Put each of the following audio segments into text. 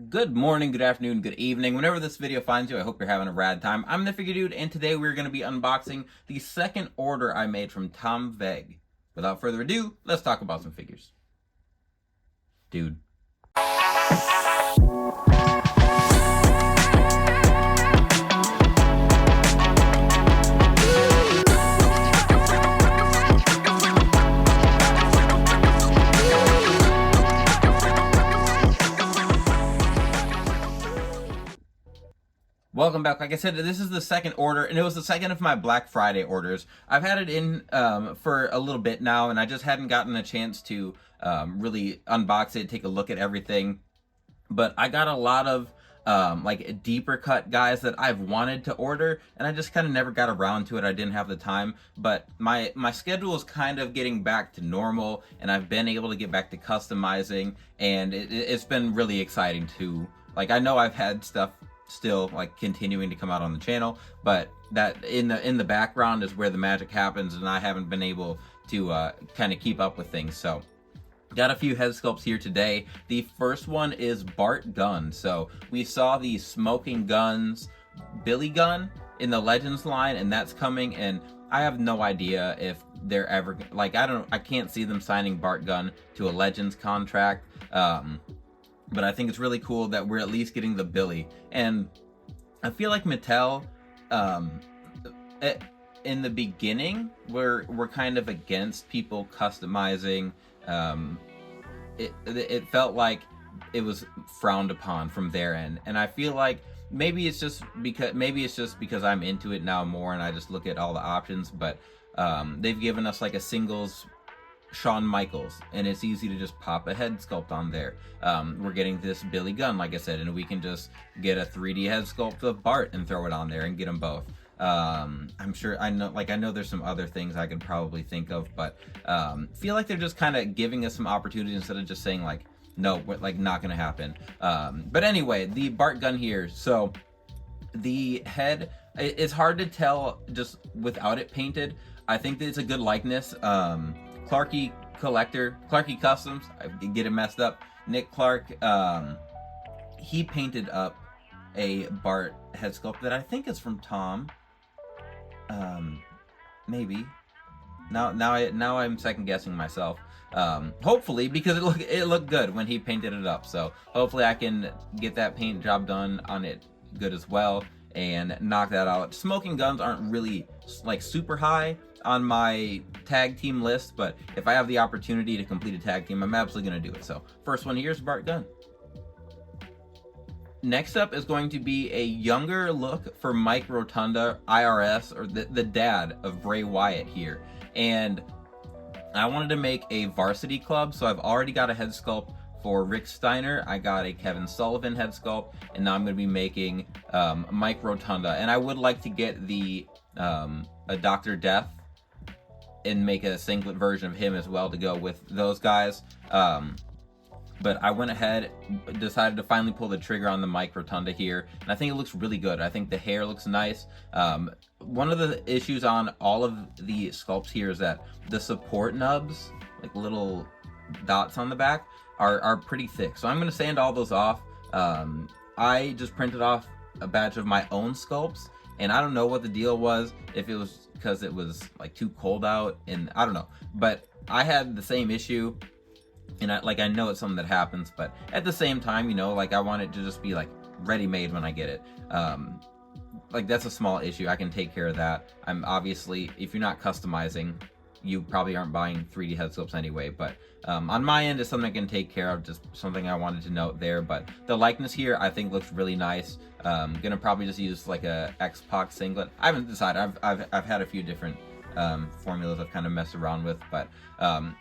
Good morning, good afternoon, good evening. Whenever this video finds you, I hope you're having a rad time. I'm the Figure Dude, and today we're going to be unboxing the second order I made from Tom Veg. Without further ado, let's talk about some figures. Dude. Welcome back. Like I said, this is the second order, and it was the second of my Black Friday orders. I've had it in for a little bit now, and I just hadn't gotten a chance to really unbox it, take a look at everything. But I got a lot of like deeper cut guys that I've wanted to order, and I just kind of never got around to it. I didn't have the time, but my schedule is kind of getting back to normal, and I've been able to get back to customizing, and it's been really exciting to, like, I know I've had stuff still like continuing to come out on the channel, but that in the background is where the magic happens, and I haven't been able to kind of keep up with things. So got a few head sculpts here today. The first one is Bart Gunn. So we saw the Smoking Guns Billy gun in the Legends line, and that's coming, and I have no idea if they're ever, like, I can't see them signing Bart Gunn to a Legends contract. But I think it's really cool that we're at least getting the Billy. And I feel like Mattel, in the beginning, we're kind of against people customizing. It felt like it was frowned upon from their end. And I feel like maybe it's just because I'm into it now more, and I just look at all the options. But they've given us like a singles Shawn Michaels, and it's easy to just pop a head sculpt on there. We're getting this Billy gun, like I said, and we can just get a 3D head sculpt of Bart and throw it on there and get them both. I'm sure, I know there's some other things I could probably think of, but feel like they're just kind of giving us some opportunity instead of just saying like, no, like, not gonna happen. But anyway, the Bart gun here. So the head, it's hard to tell just without it painted. I think that it's a good likeness. Clarky Customs, I get it messed up, Nick Clark, he painted up a Bart head sculpt that I think is from Tom. Maybe. Now I'm second guessing myself. Hopefully, because it looked good when he painted it up. So hopefully I can get that paint job done on it good as well and knock that out. Smoking Guns aren't really like super high on my tag team list, but if I have the opportunity to complete a tag team, I'm absolutely going to do it. So first one here is Bart Gunn. Next up is going to be a younger look for Mike Rotunda, IRS, or the dad of Bray Wyatt here. And I wanted to make a varsity club, so I've already got a head sculpt for Rick Steiner. I got a Kevin Sullivan head sculpt, and now I'm going to be making Mike Rotunda. And I would like to get the a Dr. Death and make a singlet version of him as well to go with those guys. But I went ahead, decided to finally pull the trigger on the Mike Rotunda here, and I think it looks really good. I think the hair looks nice. One of the issues on all of the sculpts here is that the support nubs, like little dots on the back, are pretty thick. So I'm going to sand all those off. I just printed off a batch of my own sculpts, and I don't know what the deal was, if it was because it was like too cold out, and I don't know. But I had the same issue, and I know it's something that happens, but at the same time, you know, like, I want it to just be like ready-made when I get it. Like, that's a small issue. I can take care of that. I'm obviously, if you're not customizing, you probably aren't buying 3D head sculpts anyway, but on my end, it's something I can take care of, just something I wanted to note there. But the likeness here, I think, looks really nice. Gonna probably just use like a X-Pac singlet. I haven't decided. I've had a few different formulas I've kind of messed around with, but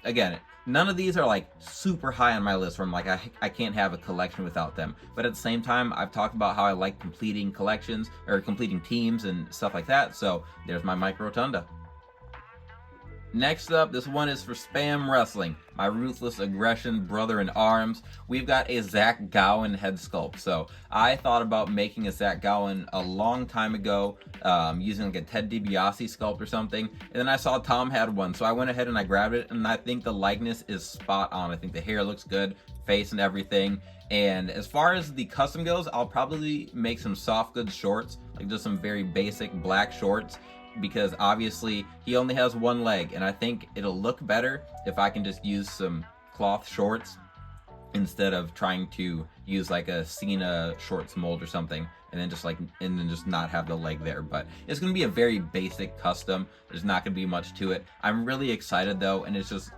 again, none of these are like super high on my list where I'm like, I can't have a collection without them. But at the same time, I've talked about how I like completing collections or completing teams and stuff like that. So there's my Mike Rotunda. Next up, this one is for Spam Wrestling, my Ruthless Aggression brother in arms. We've got a Zach Gowen head sculpt. So I thought about making a Zach Gowen a long time ago, using like a Ted DiBiase sculpt or something. And then I saw Tom had one, so I went ahead and I grabbed it, and I think the likeness is spot on. I think the hair looks good, face and everything. And as far as the custom goes, I'll probably make some soft goods shorts, like just some very basic black shorts, because obviously he only has one leg, and I think it'll look better if I can just use some cloth shorts instead of trying to use like a Cena shorts mold or something, and then just not have the leg there. But it's gonna be a very basic custom. There's not gonna be much to it. I'm really excited though, and it's just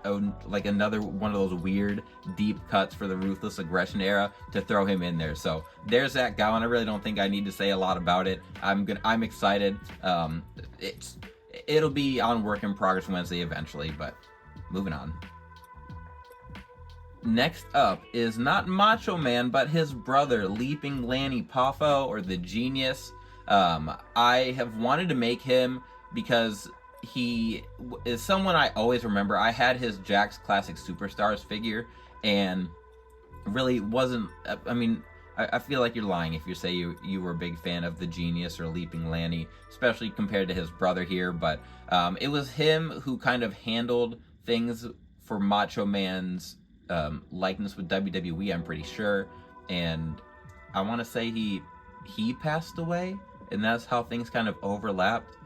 like another one of those weird deep cuts for the Ruthless Aggression era to throw him in there. So there's that guy, and I really don't think I need to say a lot about it. I'm excited. It'll be on Work in Progress Wednesday eventually, but moving on. Next up is not Macho Man, but his brother, Leaping Lanny Poffo, or the Genius. I have wanted to make him because he is someone I always remember. I had his Jakks Classic Superstars figure, and really wasn't, I mean, I feel like you're lying if you say you were a big fan of the Genius or Leaping Lanny, especially compared to his brother here, but it was him who kind of handled things for Macho Man's likeness with WWE, I'm pretty sure, and I want to say he passed away, and that's how things kind of overlapped.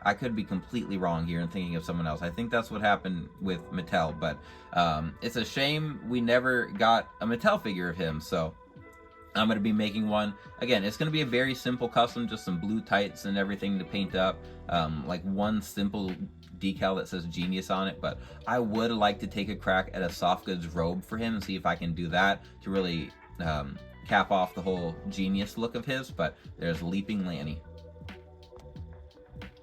I could be completely wrong here and thinking of someone else. I think that's what happened with Mattel, but it's a shame we never got a Mattel figure of him, so I'm going to be making one. Again, it's going to be a very simple custom, just some blue tights and everything to paint up, like one simple decal that says Genius on it, but I would like to take a crack at a soft goods robe for him and see if I can do that to really cap off the whole Genius look of his. But there's Leaping Lanny.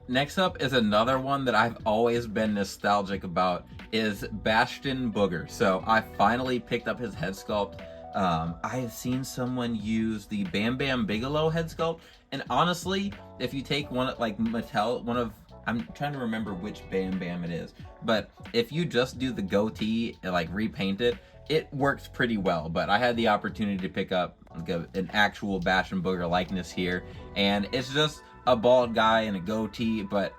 Next up is another one that I've always been nostalgic about, is Bastion Booger. So I finally picked up his head sculpt. I have seen someone use the Bam Bam Bigelow head sculpt, and honestly, if you take one like Mattel, I'm trying to remember which Bam Bam it is, but if you just do the goatee and like repaint it, it works pretty well. But I had the opportunity to pick up like an actual Bastion Booger likeness here, and it's just a bald guy and a goatee, but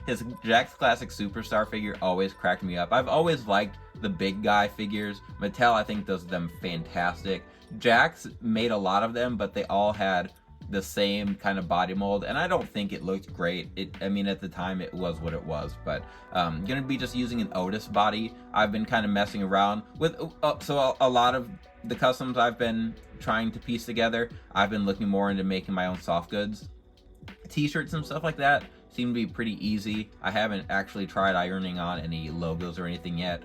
his Jakks Classic Superstar figure always cracked me up. I've always liked the big guy figures. Mattel, I think, does them fantastic. Jakks made a lot of them, but they all had the same kind of body mold, and I don't think it looked great. I mean, at the time, it was what it was, but I'm gonna be just using an Otis body. I've been kind of messing around with, so a lot of the customs I've been trying to piece together, I've been looking more into making my own soft goods. T-shirts and stuff like that seem to be pretty easy. I haven't actually tried ironing on any logos or anything yet,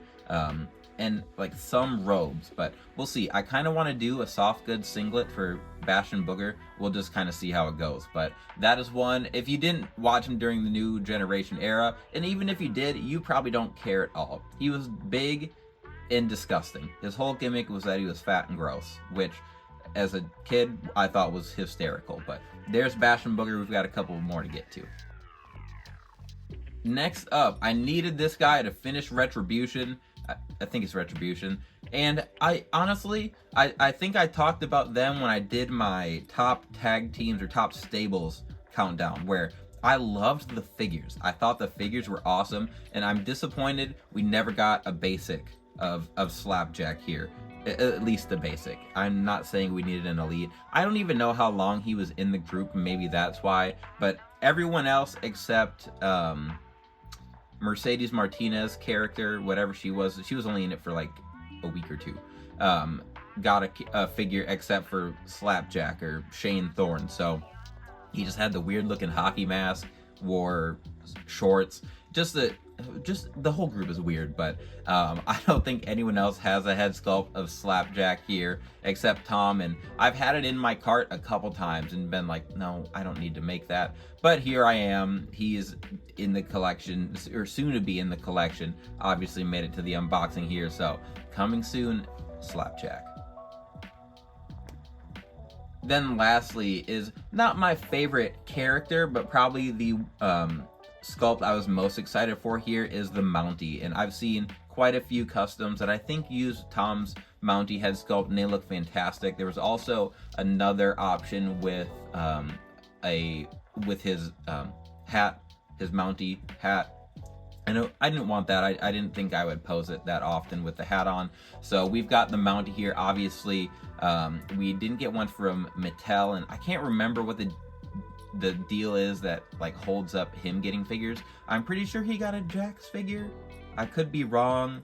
and like some robes, but we'll see. I kind of want to do a soft goods singlet for Bastion Booger. We'll just kind of see how it goes, but that is one. If you didn't watch him during the New Generation era, and even if you did, you probably don't care at all. He was big and disgusting. His whole gimmick was that he was fat and gross, which as a kid I thought was hysterical. But there's Bastion Booger. We've got a couple more to get to. Next up, I needed this guy to finish Retribution. I think it's Retribution. And I honestly, I think I talked about them when I did my top tag teams or top stables countdown, where I loved the figures. I thought the figures were awesome, and I'm disappointed we never got a basic of Slapjack here. At least the basic. I'm not saying we needed an elite. I don't even know how long he was in the group, maybe that's why, but everyone else except Mercedes Martinez character, whatever she was only in it for like a week or two, got a figure except for Slapjack or Shane Thorne. So he just had the weird looking hockey mask, wore shorts, just the whole group is weird, but I don't think anyone else has a head sculpt of Slapjack here except Tom, and I've had it in my cart a couple times and been like, no, I don't need to make that. But here I am. He is in the collection, or soon to be in the collection. Obviously made it to the unboxing here, so coming soon, Slapjack. Then lastly is not my favorite character, but probably the sculpt I was most excited for here is the Mountie, and I've seen quite a few customs that I think use Tom's Mountie head sculpt, and they look fantastic. There was also another option with his hat, his Mountie hat. I know I didn't want that. I didn't think I would pose it that often with the hat on. So we've got the Mountie here. Obviously, we didn't get one from Mattel, and I can't remember what the deal is that like holds up him getting figures. I'm pretty sure he got a Jax figure. I could be wrong.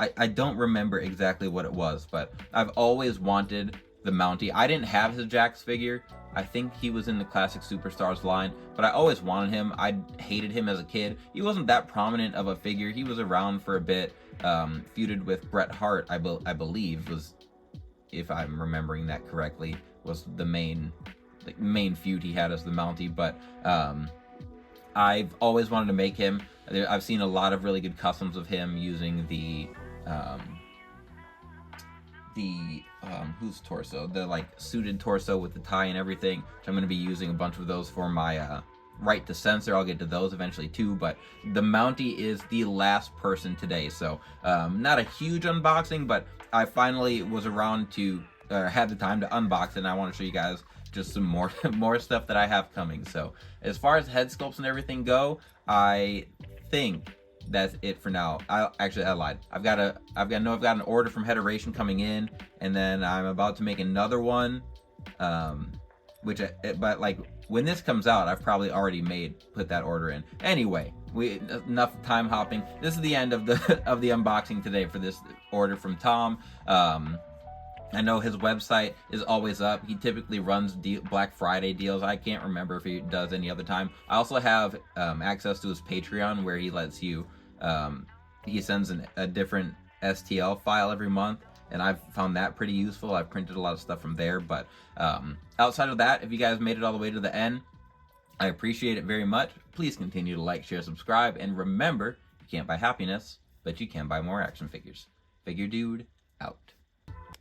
I don't remember exactly what it was, but I've always wanted the Mountie. I didn't have his Jax figure. I think he was in the Classic Superstars line, but I always wanted him. I hated him as a kid. He wasn't that prominent of a figure. He was around for a bit, feuded with Bret Hart, I believe, was, if I'm remembering that correctly, was the main feud he had as the Mountie. But I've always wanted to make him. I've seen a lot of really good customs of him using the whose torso, the like suited torso with the tie and everything, which I'm going to be using a bunch of those for my right to censor. I'll get to those eventually too, but the Mountie is the last person today, so not a huge unboxing, but I finally was around to had the time to unbox it, and I want to show you guys just some more more stuff that I have coming. So as far as head sculpts and everything go, I think that's it for now. I lied. I've got an order from Headeration coming in, and then I'm about to make another one, but like when this comes out, I've probably already put that order in. Anyway, enough time hopping. This is the end of the unboxing today for this order from Tom. I know his website is always up. He typically runs Black Friday deals. I can't remember if he does any other time. I also have access to his Patreon, where he lets you, he sends a different STL file every month, and I've found that pretty useful. I've printed a lot of stuff from there, but outside of that, if you guys made it all the way to the end, I appreciate it very much. Please continue to like, share, subscribe, and remember, you can't buy happiness, but you can buy more action figures. Figure Dude, out.